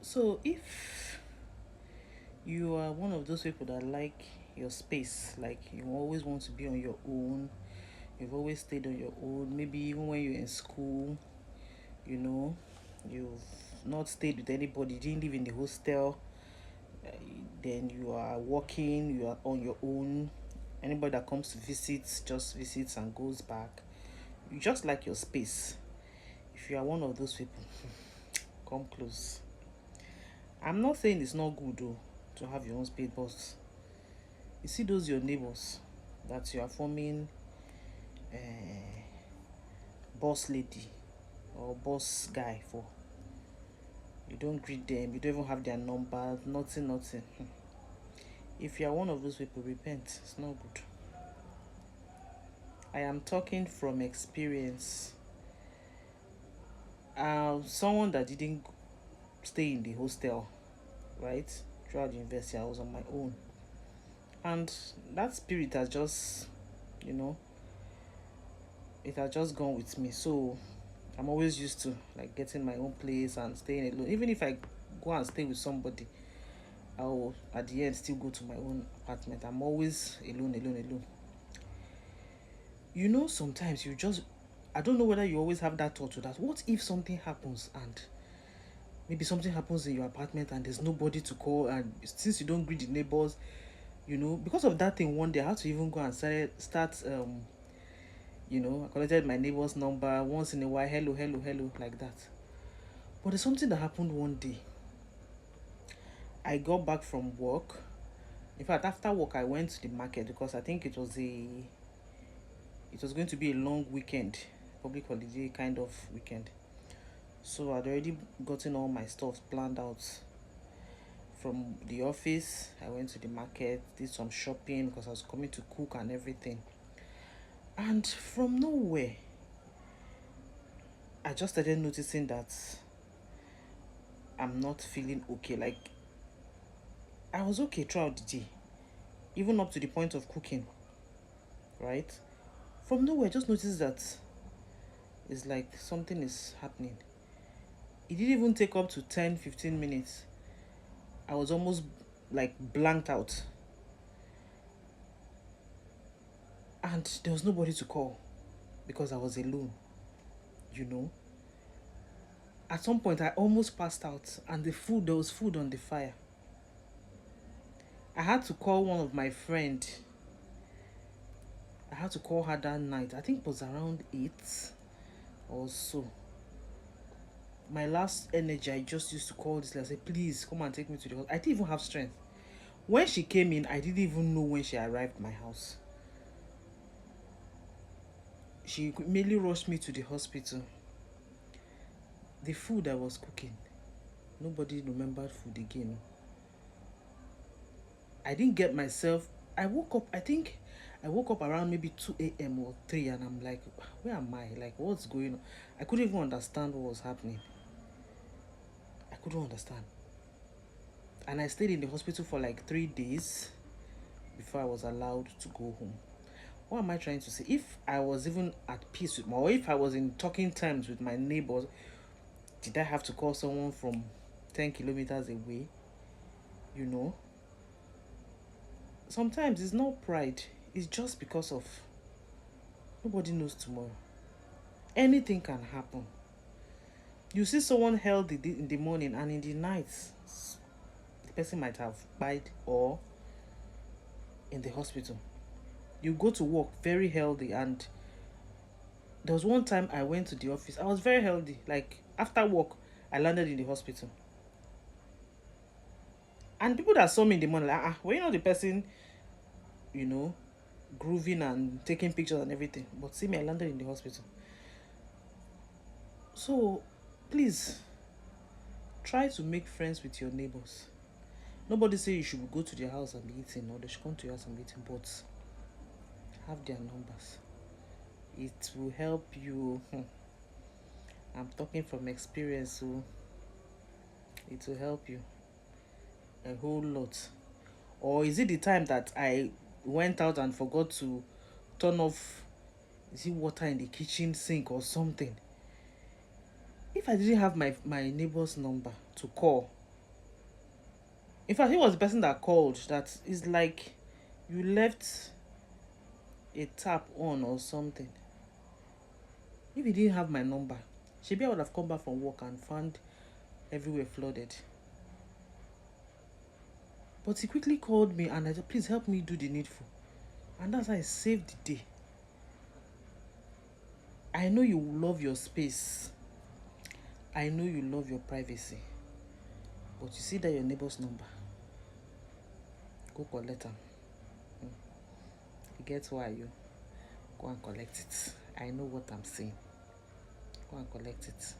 So if you are one of those people that like your space, like you always want to be on your own, you've always stayed on your own, maybe even when you're in school, you know, you've not stayed with anybody, you didn't live in the hostel, uh, then you are working, you are on your own. Anybody that comes to visit just visits and goes back. You just like your space. If you are one of those people, come close. I'm not saying it's not good though to have your own space, but you see those your neighbors that you are forming a boss lady or boss guy for. You don't greet them, you don't even have their number, nothing. If you are one of those people, repent. It's not good. I am talking from experience. Someone that didn't stay in the hostel, right? Throughout the university, I was on my own. And that spirit has just, you know, it has just gone with me. So I'm always used to like getting my own place and staying alone. Even if I go and stay with somebody, I'll at the end still go to my own apartment. I'm always alone. You know, sometimes you just, I don't know whether you always have that thought to that. What if something happens and maybe something happens in your apartment and there's nobody to call, and since you don't greet the neighbors, you know, because of that thing, one day I had to even go and start I collected my neighbor's number once in a while, hello, like that. But there's something that happened one day. I got back from work. In fact, after work, I went to the market because I think it was going to be a long weekend, public holiday kind of weekend. So I'd already gotten all my stuff planned out from the office. I went to the market, did some shopping because I was coming to cook and everything. And from nowhere, I just started noticing that I'm not feeling okay. Like I was okay throughout the day, even up to the point of cooking, right? From nowhere, I just noticed that it's like something is happening. It didn't even take up to 10-15 minutes. I was almost like blanked out. And there was nobody to call because I was alone, you know. At some point, I almost passed out, and there was food on the fire. I had to call one of my friend. I had to call her that night. I think it was around 8 or so. My last energy, I just used to call this lady. I said, please come and take me to the hospital. I didn't even have strength. When she came in, I didn't even know when she arrived at my house. She immediately rushed me to the hospital. The food I was cooking, nobody remembered food again. I didn't get myself. I woke up, I think I woke up around maybe 2 a.m. or 3, and I'm like, where am I? Like, what's going on? I couldn't even understand what was happening. I couldn't understand. And I stayed in the hospital for like 3 days before I was allowed to go home. What am I trying to say? If I was even at peace with or if I was in talking terms with my neighbors, did I have to call someone from 10 kilometers away? You know? Sometimes it's not pride, it's just because of nobody knows tomorrow. Anything can happen. You see someone healthy in the morning, and in the night, the person might have died or in the hospital. You go to work very healthy, and there was one time I went to the office. I was very healthy. Like after work, I landed in the hospital. And people that saw me in the morning, like, were you not the person, you know, grooving and taking pictures and everything? But see me, I landed in the hospital. So please try to make friends with your neighbors. Nobody say you should go to their house and be eating, or they should come to your house and be eating, but have their numbers. It will help you. I'm talking from experience, so it will help you a whole lot. Or is it the time that I went out and forgot to turn off, is it water in the kitchen sink or something? If I didn't have my neighbor's number to call, In fact, he was the person that called. That is like you left a tap on or something. If he didn't have my number, maybe I would have come back from work and found everywhere flooded. But he quickly called me and I said, please help me do the needful. And that's how I saved the day. I know you love your space. I know you love your privacy. But you see that your neighbor's number. Go collect them. You get why you go and collect it. I know what I'm saying. Go and collect it.